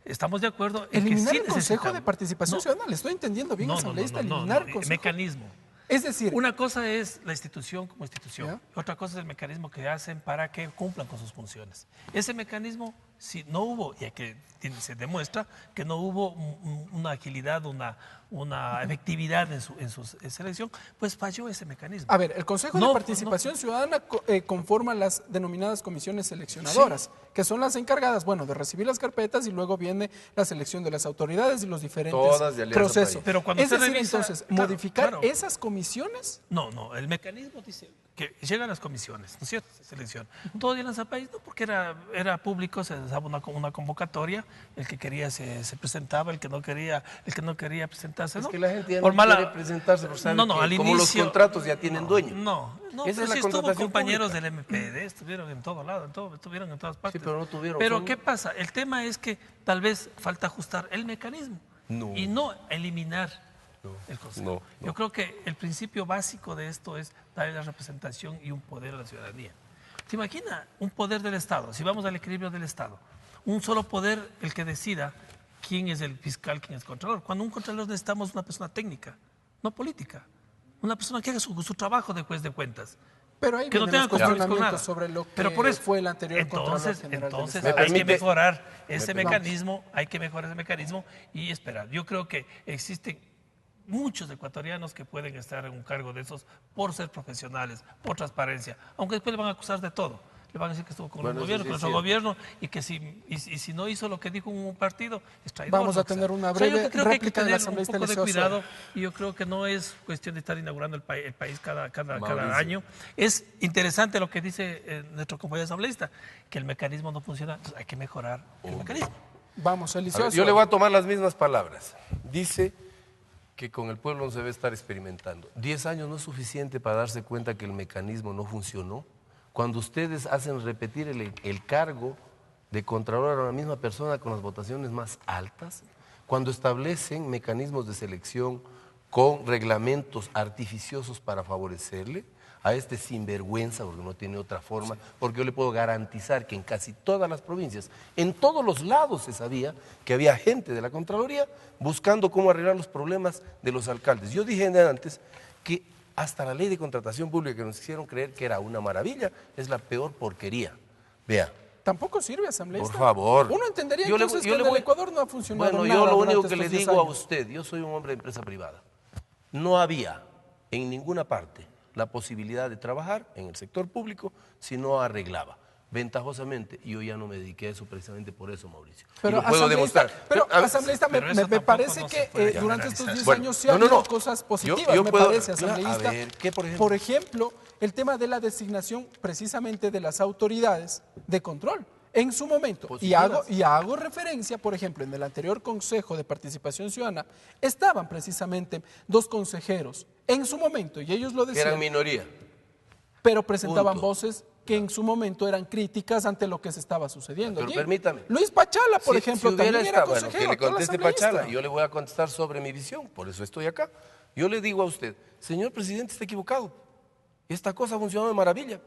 estamos de acuerdo en eliminar que sí el Consejo de Participación Ciudadana, le estoy entendiendo bien, asambleísta, eliminar el Consejo. Mecanismo. Es decir, una cosa es la institución como institución, ¿ya? Otra cosa es el mecanismo que hacen para que cumplan con sus funciones. Ese mecanismo, si no hubo, y que se demuestra que no hubo una agilidad, una efectividad en su selección, pues falló ese mecanismo. A ver, el Consejo de Participación Ciudadana conforma las denominadas comisiones seleccionadoras, que son las encargadas, bueno, de recibir las carpetas y luego viene la selección de las autoridades y los diferentes procesos. Pero cuando es se decir, revisa, entonces, modificar esas comisiones. No, el mecanismo dice que llegan las comisiones, ¿no es cierto? Se selecciona. Todo en el país, no, porque era público, se daba una convocatoria, el que quería se presentaba, el que no quería presentarse, ¿no? Es que la gente ya no quiere presentarse, porque sabe que como los contratos ya tienen dueño. Esa es la estuvo compañeros del MPD, estuvieron en todo lado, estuvieron en todas partes. Sí, pero no tuvieron. Pero ¿qué pasa? El tema es que tal vez falta ajustar el mecanismo y no eliminar el Consejo. Yo creo que el principio básico de esto es darle la representación y un poder a la ciudadanía. ¿Se imagina un poder del Estado? Si vamos al equilibrio del Estado, un solo poder el que decida quién es el fiscal, quién es el contralor. Cuando un contralor necesitamos una persona técnica, no política. Una persona que haga su trabajo de juez de cuentas. Pero hay que no tenga cuestionamientos sobre lo que fue el anterior Contralor General del Estado. Hay que mejorar ese mecanismo, y esperar. Yo creo que existen muchos ecuatorianos que pueden estar en un cargo de esos por ser profesionales, por transparencia, aunque después le van a acusar de todo. Le van a decir que estuvo con el gobierno, con nuestro gobierno, y que si no hizo lo que dijo un partido, es traidor. Vamos a tener una breve réplica de la asambleísta un poco de Eliseo cuidado, y yo creo que no es cuestión de estar inaugurando el país cada año. Es interesante lo que dice nuestro compañero asambleísta, que el mecanismo no funciona, entonces hay que mejorar el mecanismo. Vamos, Eliseo. Yo le voy a tomar las mismas palabras. Dice que con el pueblo no se debe estar experimentando. 10 años no es suficiente para darse cuenta que el mecanismo no funcionó. Cuando ustedes hacen repetir el cargo de contralor a la misma persona con las votaciones más altas, cuando establecen mecanismos de selección con reglamentos artificiosos para favorecerle a este sinvergüenza, porque no tiene otra forma, porque yo le puedo garantizar que en casi todas las provincias, en todos los lados se sabía que había gente de la Contraloría buscando cómo arreglar los problemas de los alcaldes. Yo dije antes que hasta la ley de contratación pública que nos hicieron creer que era una maravilla, es la peor porquería. Vea. Tampoco sirve, asambleísta. Por favor. Uno entendería que en el Ecuador no ha funcionado nada. Bueno, yo lo único que le digo a usted, yo soy un hombre de empresa privada. No había en ninguna parte la posibilidad de trabajar en el sector público si no arreglaba. Ventajosamente, yo ya no me dediqué a eso precisamente por eso, Mauricio. Pero, y lo puedo demostrar. Asambleísta, me parece que durante estos 10 años sí ha habido cosas positivas, me parece, asambleísta. A ver, ¿qué, por ejemplo? Por ejemplo, el tema de la designación precisamente de las autoridades de control. En su momento, y hago referencia, por ejemplo, en el anterior Consejo de Participación Ciudadana, estaban precisamente 2 consejeros en su momento, y ellos lo decían. Que eran minoría. Pero presentaban voces que en su momento eran críticas ante lo que se estaba sucediendo. Pero permítame. Luis Pachala, por ejemplo, también era consejero. Bueno, que le conteste Pachala, yo le voy a contestar sobre mi visión, por eso estoy acá. Yo le digo a usted, señor presidente, está equivocado. Esta cosa funcionó de maravilla.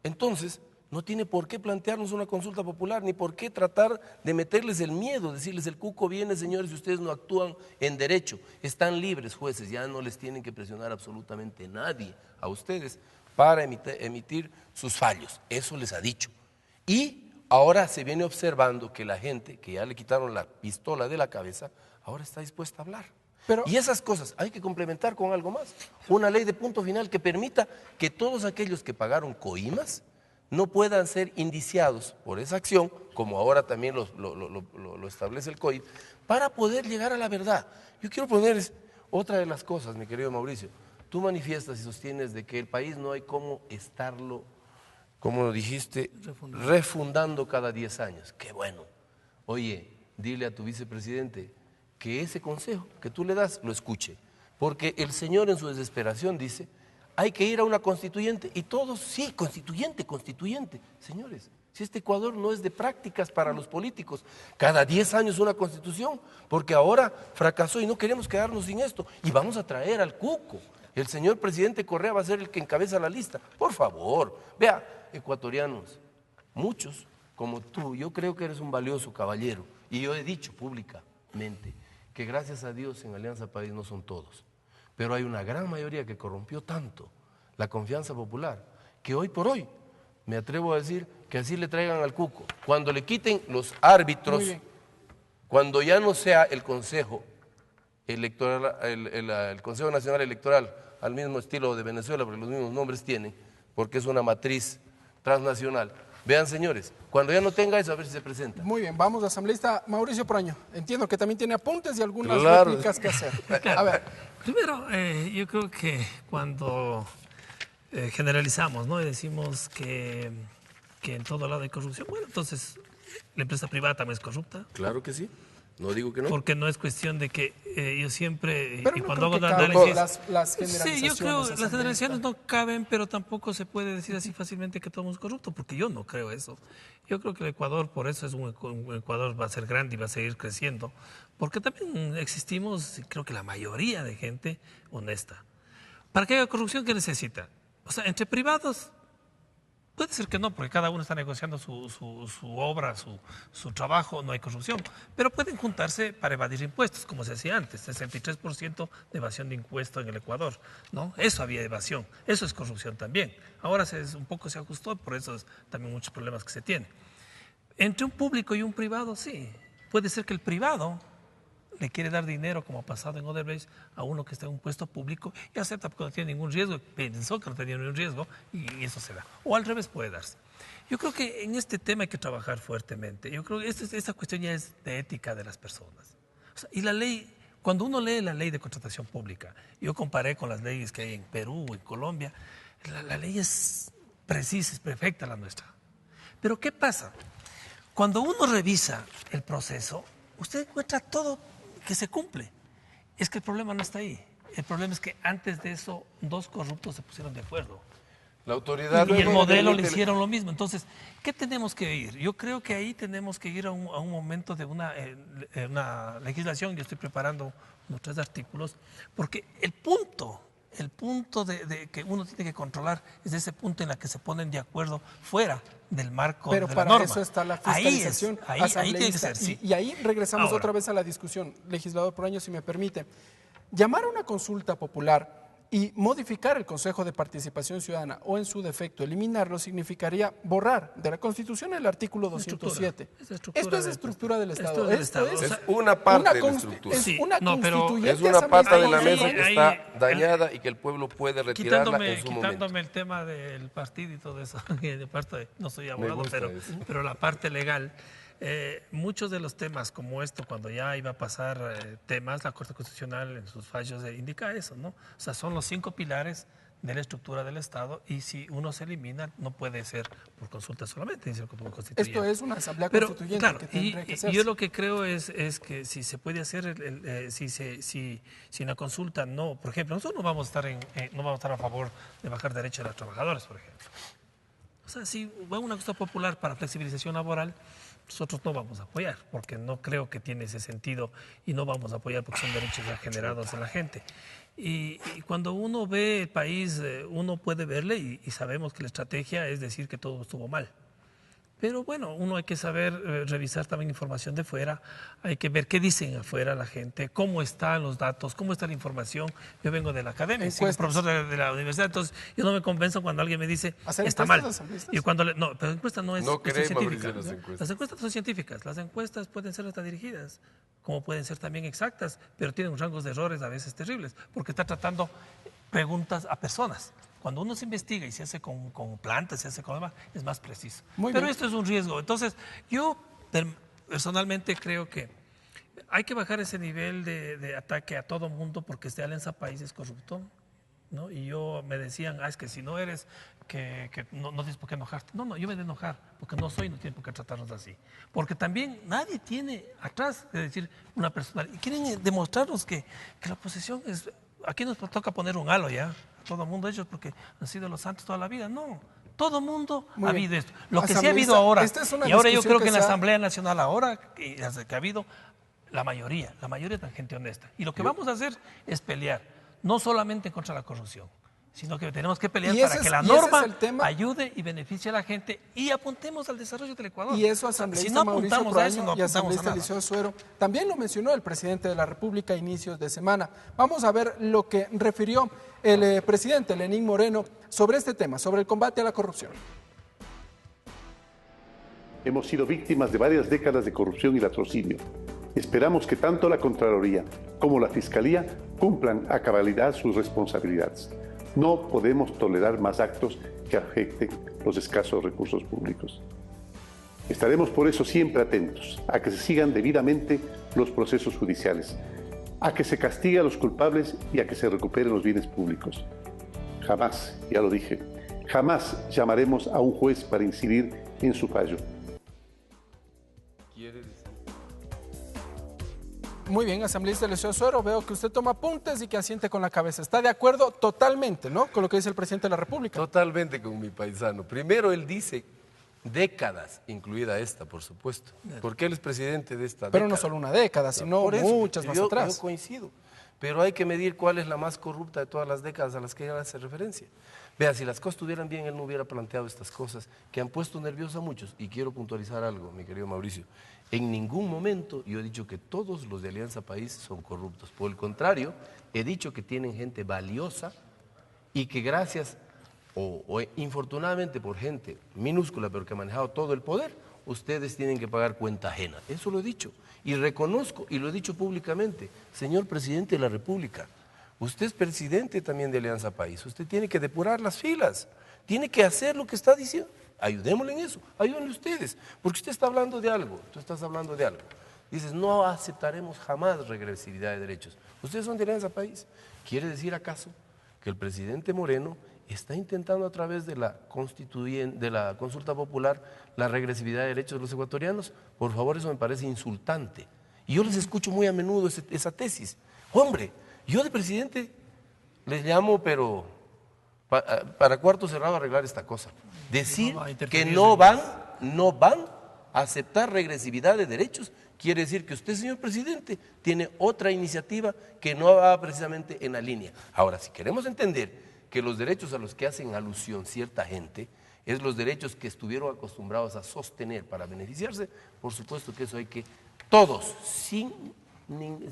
Entonces, no tiene por qué plantearnos una consulta popular, ni por qué tratar de meterles el miedo, decirles el cuco viene, señores, y ustedes no actúan en derecho. Están libres, jueces, ya no les tienen que presionar absolutamente nadie a ustedes para emitir sus fallos. Eso les ha dicho. Y ahora se viene observando que la gente, que ya le quitaron la pistola de la cabeza, ahora está dispuesta a hablar. Y esas cosas hay que complementar con algo más. Una ley de punto final que permita que todos aquellos que pagaron coimas no puedan ser indiciados por esa acción, como ahora también lo establece el COIP, para poder llegar a la verdad. Yo quiero poner otra de las cosas, mi querido Mauricio. Tú manifiestas y sostienes de que el país no hay cómo estarlo, como lo dijiste, refundando cada 10 años. ¡Qué bueno! Oye, dile a tu vicepresidente que ese consejo que tú le das lo escuche, porque el señor en su desesperación dice, hay que ir a una constituyente, y todos, sí, constituyente. Señores, si este Ecuador no es de prácticas para los políticos, cada 10 años una constitución, porque ahora fracasó y no queremos quedarnos sin esto, y vamos a traer al cuco. El señor presidente Correa va a ser el que encabeza la lista. Por favor, vea, ecuatorianos, muchos como tú, yo creo que eres un valioso caballero, y yo he dicho públicamente que gracias a Dios en Alianza País no son todos. Pero hay una gran mayoría que corrompió tanto la confianza popular que hoy por hoy me atrevo a decir que así le traigan al cuco. Cuando le quiten los árbitros, cuando ya no sea el Consejo Electoral, el Consejo Nacional Electoral al mismo estilo de Venezuela, porque los mismos nombres tienen, porque es una matriz transnacional. Vean, señores, cuando ya no tenga eso, a ver si se presenta. Muy bien, vamos, asambleísta Mauricio Proaño. Entiendo que también tiene apuntes y algunas réplicas que hacer. A ver. Primero, yo creo que cuando generalizamos, ¿no? Y decimos que en todo lado hay corrupción, bueno, entonces la empresa privada también es corrupta. Claro que sí. No digo que no. Porque no es cuestión de que yo siempre, pero y no cuando hago análisis, las sí, yo creo que las generalizaciones no caben, pero tampoco se puede decir así fácilmente que todo es corrupto, porque yo no creo eso. Yo creo que el Ecuador, por eso es un Ecuador, va a ser grande y va a seguir creciendo, porque también existimos, creo que la mayoría de gente honesta. ¿Para que haya corrupción, qué necesita? O sea, entre privados, puede ser que no, porque cada uno está negociando su obra, su trabajo, no hay corrupción. Pero pueden juntarse para evadir impuestos, como se hacía antes, 63% de evasión de impuestos en el Ecuador, ¿no? Eso había evasión, eso es corrupción también. Ahora un poco se ajustó, por eso también muchos problemas que se tienen. Entre un público y un privado, sí, puede ser que el privado le quiere dar dinero, como ha pasado en Odebrecht, a uno que está en un puesto público y acepta porque no tiene ningún riesgo, pensó que no tenía ningún riesgo y eso se da. O al revés puede darse. Yo creo que en este tema hay que trabajar fuertemente. Yo creo que esta cuestión ya es de ética de las personas. O sea, y la ley, cuando uno lee la ley de contratación pública, yo comparé con las leyes que hay en Perú, en Colombia, la ley es precisa, es perfecta la nuestra. Pero ¿qué pasa? Cuando uno revisa el proceso, usted encuentra todo que se cumple. Es que el problema no está ahí. El problema es que antes de eso, dos corruptos se pusieron de acuerdo. La autoridad... Y el modelo le hicieron lo mismo. Entonces, ¿qué tenemos que ir? Yo creo que ahí tenemos que ir a un momento de una legislación. Yo estoy preparando unos 3 artículos, porque el punto de que uno tiene que controlar es ese punto en el que se ponen de acuerdo fuera del marco de la norma. Pero para eso está la fiscalización ahí tiene que ser, sí. Y ahí regresamos otra vez a la discusión. Legislador Proaño, si me permite. Llamar a una consulta popular y modificar el Consejo de Participación Ciudadana o en su defecto eliminarlo significaría borrar de la Constitución el artículo 207. Esto es estructura del Estado. Esto es una parte de la estructura. Es una constituyente. Es una pata de la mesa que está dañada y que el pueblo puede retirarla en su momento. Quitándome el tema del partido y todo eso, de parte no soy abogado, pero la parte legal. Muchos de los temas como esto, cuando ya iba a pasar temas, la Corte Constitucional en sus fallos indica eso, ¿no? O sea, son los 5 pilares de la estructura del Estado y si uno se elimina, no puede ser por consulta solamente, dice como constituyente. Esto es una asamblea constituyente, claro, que tendría que hacerse. Yo lo que creo es que si se puede hacer, si en la consulta no, por ejemplo, nosotros no vamos a estar a favor de bajar derechos de los trabajadores, por ejemplo. O sea, si va una consulta popular para flexibilización laboral, nosotros no vamos a apoyar, porque no creo que tiene ese sentido y no vamos a apoyar porque son derechos ya generados de la gente. Y cuando uno ve el país, uno puede verle y sabemos que la estrategia es decir que todo estuvo mal. Pero bueno, uno hay que saber revisar también información de fuera, hay que ver qué dicen afuera la gente, cómo están los datos, cómo está la información. Yo vengo de la academia, soy profesor de la universidad, entonces yo no me convenzo cuando alguien me dice está mal. Y cuando no, pero la encuesta no es científica. Las encuestas son científicas, las encuestas pueden ser hasta dirigidas, como pueden ser también exactas, pero tienen rangos de errores a veces terribles, porque está tratando preguntas a personas. Cuando uno se investiga y se hace con plantas, se hace con demás, es más preciso. Pero esto es un riesgo. Entonces, yo personalmente creo que hay que bajar ese nivel de ataque a todo mundo porque este Alianza País es corrupto, ¿no? Y me decían, es que si no eres, que no tienes por qué enojarte. No, yo me he de enojar porque no soy, no tiene por qué tratarnos así. Porque también nadie tiene atrás de decir una persona. Y quieren demostrarnos que la oposición es... Aquí nos toca poner un halo ya. Todo el mundo, ellos porque han sido los santos toda la vida. No, todo el mundo ha habido esto. Lo que sí ha habido ahora, y ahora yo creo que en la Asamblea Nacional ahora, que ha habido la mayoría es gente honesta. Y lo que vamos a hacer es pelear, no solamente contra la corrupción, sino que tenemos que pelear para que la norma ayude y beneficie a la gente y apuntemos al desarrollo del Ecuador. Y eso, asambleísta si no Mauricio apuntamos Proaño a eso, no y asambleísta Eliseo Suero, también lo mencionó el presidente de la República a inicios de semana. Vamos a ver lo que refirió el presidente Lenín Moreno sobre este tema, sobre el combate a la corrupción. Hemos sido víctimas de varias décadas de corrupción y latrocinio. Esperamos que tanto la Contraloría como la Fiscalía cumplan a cabalidad sus responsabilidades. No podemos tolerar más actos que afecten los escasos recursos públicos. Estaremos por eso siempre atentos a que se sigan debidamente los procesos judiciales, a que se castigue a los culpables y a que se recuperen los bienes públicos. Jamás, ya lo dije, jamás llamaremos a un juez para incidir en su fallo. Muy bien, asambleísta Eliseo Suero, veo que usted toma apuntes y que asiente con la cabeza. ¿Está de acuerdo totalmente, no, con lo que dice el presidente de la República? Totalmente con mi paisano. Primero, él dice décadas, incluida esta, por supuesto, porque él es presidente de esta década. Pero no solo una década, sino muchas más atrás. Yo coincido, pero hay que medir cuál es la más corrupta de todas las décadas a las que él hace referencia. Vea, si las cosas estuvieran bien, él no hubiera planteado estas cosas que han puesto nerviosos a muchos. Y quiero puntualizar algo, mi querido Mauricio. En ningún momento yo he dicho que todos los de Alianza País son corruptos. Por el contrario, he dicho que tienen gente valiosa y que gracias o infortunadamente por gente minúscula pero que ha manejado todo el poder, ustedes tienen que pagar cuenta ajena. Eso lo he dicho. Y reconozco, y lo he dicho públicamente, señor presidente de la República, usted es presidente también de Alianza País, usted tiene que depurar las filas, tiene que hacer lo que está diciendo. Ayudémosle en eso, ayúdenle ustedes, porque usted está hablando de algo, tú estás hablando de algo. Dices, no aceptaremos jamás regresividad de derechos. Ustedes son de Alianza País. ¿Quiere decir acaso que el presidente Moreno está intentando a través de la consulta popular la regresividad de derechos de los ecuatorianos? Por favor, eso me parece insultante. Y yo les escucho muy a menudo esa tesis. Hombre, yo de presidente les llamo, pero para cuarto cerrado a arreglar esta cosa. Decir que no van a aceptar regresividad de derechos quiere decir que usted, señor presidente, tiene otra iniciativa que no va precisamente en la línea. Ahora, si queremos entender que los derechos a los que hacen alusión cierta gente es los derechos que estuvieron acostumbrados a sostener para beneficiarse, por supuesto que eso hay que, todos, sin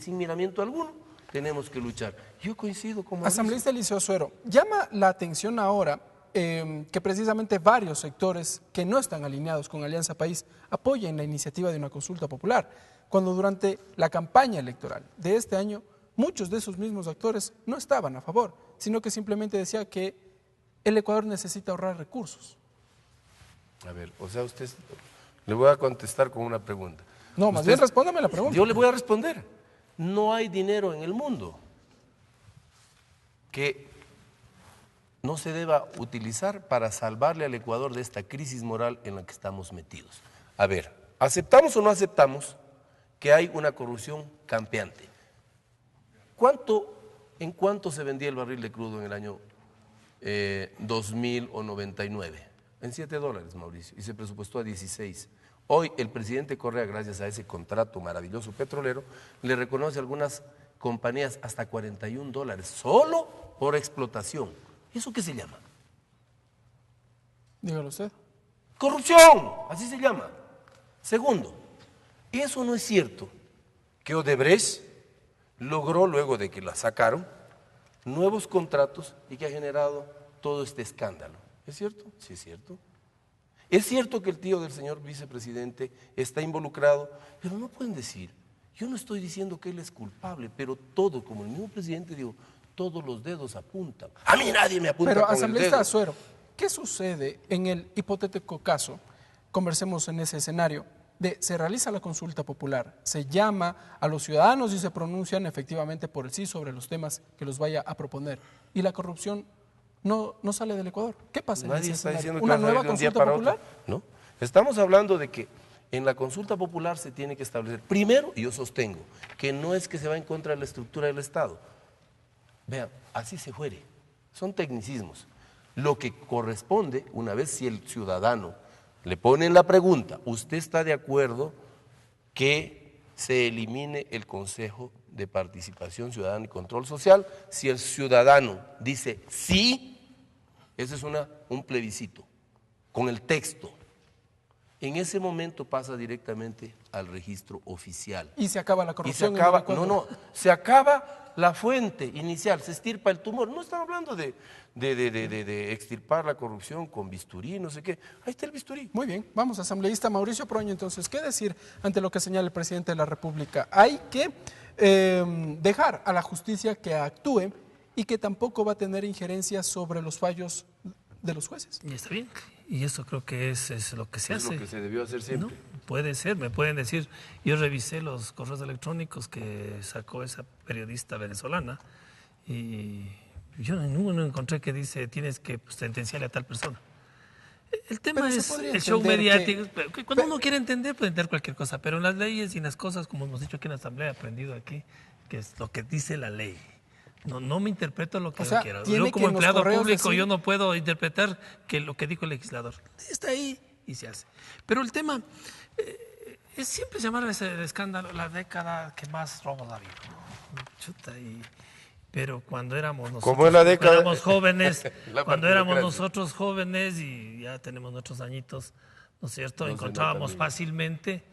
miramiento alguno, tenemos que luchar. Yo coincido con Asambleísta Eliseo Azuero, llama la atención ahora que precisamente varios sectores que no están alineados con Alianza País apoyen la iniciativa de una consulta popular, cuando durante la campaña electoral de este año muchos de esos mismos actores no estaban a favor, sino que simplemente decía que el Ecuador necesita ahorrar recursos. A ver, o sea, usted, le voy a contestar con una pregunta. No, más bien respóndame la pregunta. Yo le voy a responder. No hay dinero en el mundo que no se deba utilizar para salvarle al Ecuador de esta crisis moral en la que estamos metidos. A ver, ¿aceptamos o no aceptamos que hay una corrupción campeante? ¿En cuánto se vendía el barril de crudo en el año 2000 o 99? En $7, Mauricio, y se presupuestó a 16. Hoy el presidente Correa, gracias a ese contrato maravilloso petrolero, le reconoce a algunas compañías hasta $41, solo por explotación. ¿Eso qué se llama? Dígalo usted. Corrupción, así se llama. Segundo, eso no es cierto que Odebrecht logró, luego de que la sacaron, nuevos contratos y que ha generado todo este escándalo. ¿Es cierto? Sí, es cierto. Es cierto que el tío del señor vicepresidente está involucrado, pero no pueden decir, yo no estoy diciendo que él es culpable, pero todo, como el mismo presidente dijo, todos los dedos apuntan. A mí nadie me apunta pero, con el dedo. asambleísta Azuero, ¿qué sucede en el hipotético caso? Conversemos en ese escenario de se realiza la consulta popular, se llama a los ciudadanos y se pronuncian efectivamente por el sí sobre los temas que los vaya a proponer y la corrupción no sale del Ecuador. ¿Qué pasa? Nadie está diciendo que ¿Una va a salir nueva de un día consulta para popular? otro. No, estamos hablando de que en la consulta popular se tiene que establecer, primero, y yo sostengo, que no es que se va en contra de la estructura del Estado. Vean, así se fuere, son tecnicismos. Lo que corresponde, una vez si el ciudadano le pone la pregunta, ¿usted está de acuerdo que se elimine el Consejo de Participación Ciudadana y Control Social? Si el ciudadano dice sí, ese es un plebiscito, con el texto. En ese momento pasa directamente al registro oficial. Y se acaba la corrupción. Y se acaba, se acaba la fuente inicial, se extirpa el tumor. No estamos hablando de extirpar la corrupción con bisturí, no sé qué. Ahí está el bisturí. Muy bien, vamos, asambleísta Mauricio Proaño, entonces, ¿qué decir ante lo que señala el presidente de la República? Hay que dejar a la justicia que actúe y que tampoco va a tener injerencia sobre los fallos de los jueces. Y está bien, y eso creo que es lo que se hace. Es lo que se debió hacer siempre. ¿No? Puede ser, me pueden decir, yo revisé los correos electrónicos que sacó esa periodista venezolana y yo en ninguno encontré que dice tienes que sentenciarle a tal persona. El tema es el show mediático. Cuando uno quiere entender, puede entender cualquier cosa, pero en las leyes y en las cosas, como hemos dicho aquí en la Asamblea, he aprendido aquí, que es lo que dice la ley. No me interpreto lo que yo quiero. Yo como empleado público yo no puedo interpretar que lo que dijo el legislador. Está ahí y se hace. Pero el tema es siempre llamar a ese escándalo la década que más robos ha habido. Chuta, pero cuando éramos nosotros, como en la década, éramos jóvenes, cuando éramos nosotros jóvenes y ya tenemos nuestros añitos, ¿no es cierto? Encontrábamos fácilmente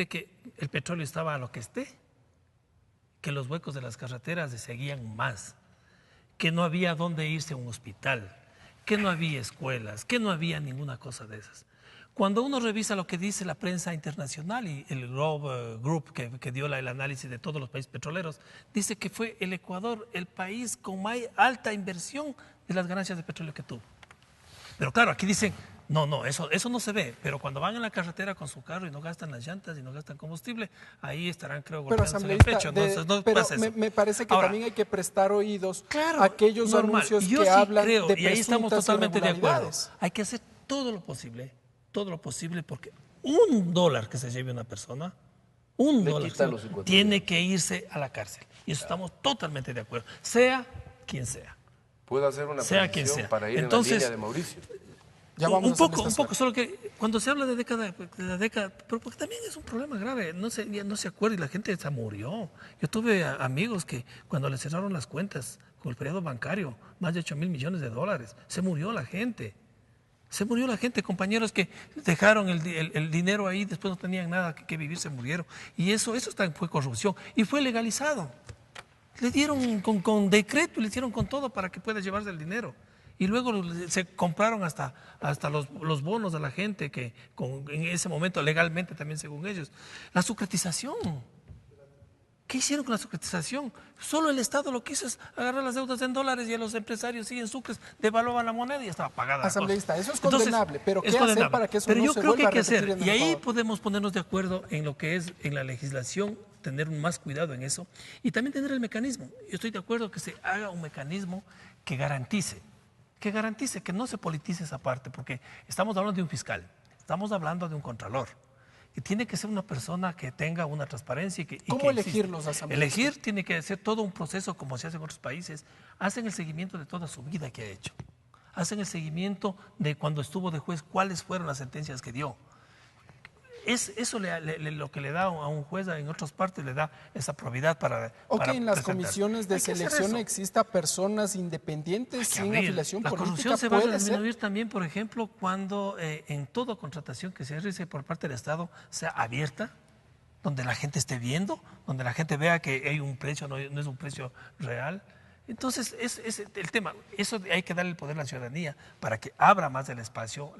que el petróleo estaba a lo que esté, que los huecos de las carreteras se seguían más, que no había dónde irse a un hospital, que no había escuelas, que no había ninguna cosa de esas. Cuando uno revisa lo que dice la prensa internacional y el Globe Group que dio el análisis de todos los países petroleros, dice que fue el Ecuador el país con más alta inversión de las ganancias de petróleo que tuvo. Pero claro, aquí dicen, no, eso no se ve, pero cuando van en la carretera con su carro y no gastan las llantas y no gastan combustible, ahí estarán, creo, golpeándose en el pecho. Entonces, no pero pasa eso. me parece que ahora, también hay que prestar oídos claro, a aquellos normal. anuncios Yo que sí hablan creo, de y ahí estamos presuntas totalmente de acuerdo. irregularidades. Hay que hacer todo lo posible, porque $1 que se lleve una persona, $1 tiene que irse a la cárcel. Y eso estamos totalmente de acuerdo, sea quien sea. Puedo hacer una precisión para ir entonces, en la línea de Mauricio. Ya vamos un poco, solo que cuando se habla de la década, pero porque también es un problema grave, no se acuerda y la gente se murió. Yo tuve amigos que cuando les cerraron las cuentas con el periodo bancario, más de 8.000 millones de dólares, se murió la gente. Se murió la gente, compañeros que dejaron el dinero ahí, después no tenían nada que vivir, se murieron. Y eso fue corrupción y fue legalizado. Le dieron con decreto, le hicieron con todo para que pueda llevarse el dinero. Y luego se compraron hasta los bonos de la gente que en ese momento legalmente también según ellos. La sucretización. ¿Qué hicieron con la sucretización? Solo el Estado lo que hizo es agarrar las deudas en dólares y a los empresarios sí en sucres devaluaban la moneda y estaba pagada. Asambleísta, eso es condenable, pero ¿qué hacer para que eso no se vuelva a repetir en el Ecuador? Y ahí podemos ponernos de acuerdo en lo que es en la legislación, tener más cuidado en eso y también tener el mecanismo. Yo estoy de acuerdo que se haga un mecanismo que garantice que no se politice esa parte, porque estamos hablando de un fiscal, estamos hablando de un contralor. Y tiene que ser una persona que tenga una transparencia. ¿Cómo elegir los asambleístas? Elegir tiene que ser todo un proceso como se hace en otros países. Hacen el seguimiento de toda su vida que ha hecho. Hacen el seguimiento de cuando estuvo de juez, cuáles fueron las sentencias que dio. Es eso lo que le da a un juez en otras partes, le da esa probidad para que en las comisiones de selección exista personas independientes sin afiliación política. La corrupción se va a disminuir también, por ejemplo, cuando en toda contratación que se realice por parte del Estado sea abierta, donde la gente esté viendo, donde la gente vea que hay un precio, no es un precio real. Entonces, es el tema. Eso hay que darle el poder a la ciudadanía para que abra más el espacio.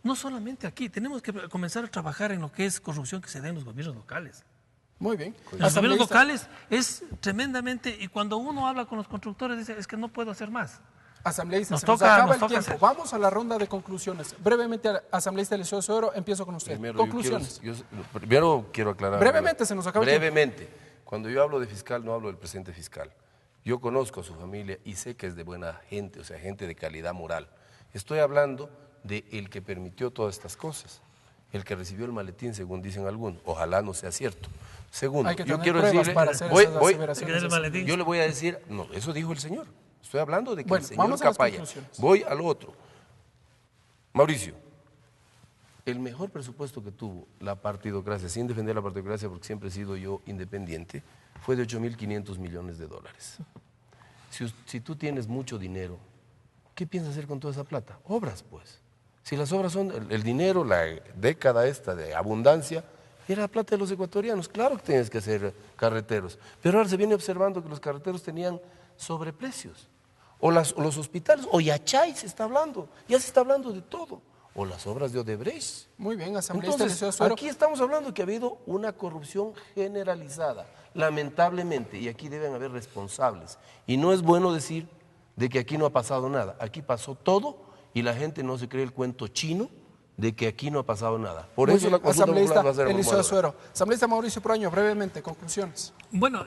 No solamente aquí, tenemos que comenzar a trabajar en lo que es corrupción que se da en los gobiernos locales. Muy bien. En los gobiernos locales es tremendamente, y cuando uno habla con los constructores dice, es que no puedo hacer más. Asambleísta, se nos acaba el tiempo. Vamos a la ronda de conclusiones. Brevemente, asambleísta Eliseo Suero, empiezo con usted. Conclusiones. Primero quiero aclarar. Brevemente, se nos acaba el tiempo. Brevemente. Cuando yo hablo de fiscal, no hablo del presidente fiscal. Yo conozco a su familia y sé que es de buena gente, o sea, gente de calidad moral. Estoy hablando de el que permitió todas estas cosas, el que recibió el maletín, según dicen algunos. Ojalá no sea cierto. Segundo, yo quiero decirle, yo le voy a decir, no, eso dijo el señor. Estoy hablando de que el señor Capaya. Voy al otro. Mauricio, el mejor presupuesto que tuvo la partidocracia, sin defender la partidocracia porque siempre he sido yo independiente, fue de 8.500 millones de dólares. Si tú tienes mucho dinero, ¿qué piensas hacer con toda esa plata? Obras, pues. Si las obras son el dinero, la década esta de abundancia, era la plata de los ecuatorianos. Claro que tienes que hacer carreteros, pero ahora se viene observando que los carreteros tenían sobreprecios. O los hospitales, o Yachay se está hablando, ya se está hablando de todo. O las obras de Odebrecht. Muy bien, asambleísta. Entonces, aquí estamos hablando que ha habido una corrupción generalizada, lamentablemente, y aquí deben haber responsables. Y no es bueno decir de que aquí no ha pasado nada. Aquí pasó todo y la gente no se cree el cuento chino de que aquí no ha pasado nada. Por eso la consulta popular va a ser Eliseo Suero. Asambleísta Mauricio Proaño, brevemente, conclusiones. Bueno,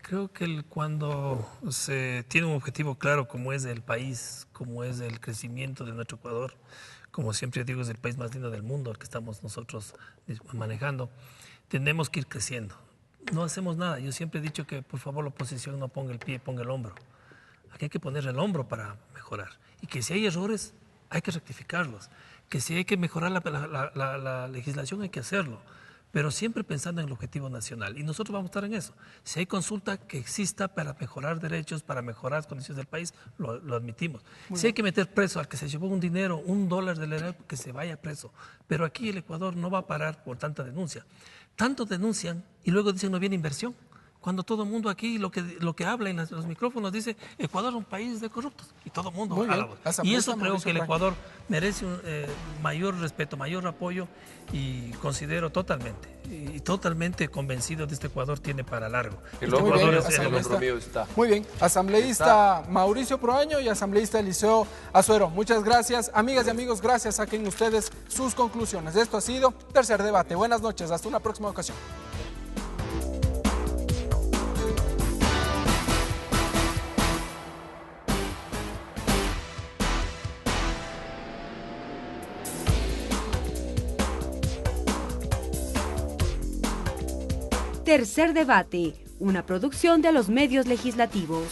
creo que cuando se tiene un objetivo claro como es el país, como es el crecimiento de nuestro Ecuador, como siempre digo, es el país más lindo del mundo, el que estamos nosotros manejando, tenemos que ir creciendo. No hacemos nada. Yo siempre he dicho que por favor la oposición no ponga el pie, ponga el hombro. Aquí hay que poner el hombro para mejorar. Y que si hay errores, hay que rectificarlos. Que si hay que mejorar la legislación, hay que hacerlo. Pero siempre pensando en el objetivo nacional. Y nosotros vamos a estar en eso. Si hay consulta que exista para mejorar derechos, para mejorar las condiciones del país, lo admitimos. Si hay que meter preso al que se llevó un dinero, $1 del erario, que se vaya preso. Pero aquí el Ecuador no va a parar por tanta denuncia. Tanto denuncian y luego dicen no viene inversión. cuando todo el mundo aquí lo que habla en los micrófonos dice Ecuador es un país de corruptos y todo el mundo habla. Y eso creo que el Ecuador merece un mayor respeto, mayor apoyo y considero totalmente convencido de este Ecuador tiene para largo. El compromiso está. Muy bien, asambleísta Mauricio Proaño y asambleísta Eliseo Azuero, muchas gracias. Amigas y amigos, gracias. Saquen ustedes sus conclusiones. Esto ha sido Tercer Debate. Buenas noches, hasta una próxima ocasión. Tercer Debate, una producción de los medios legislativos.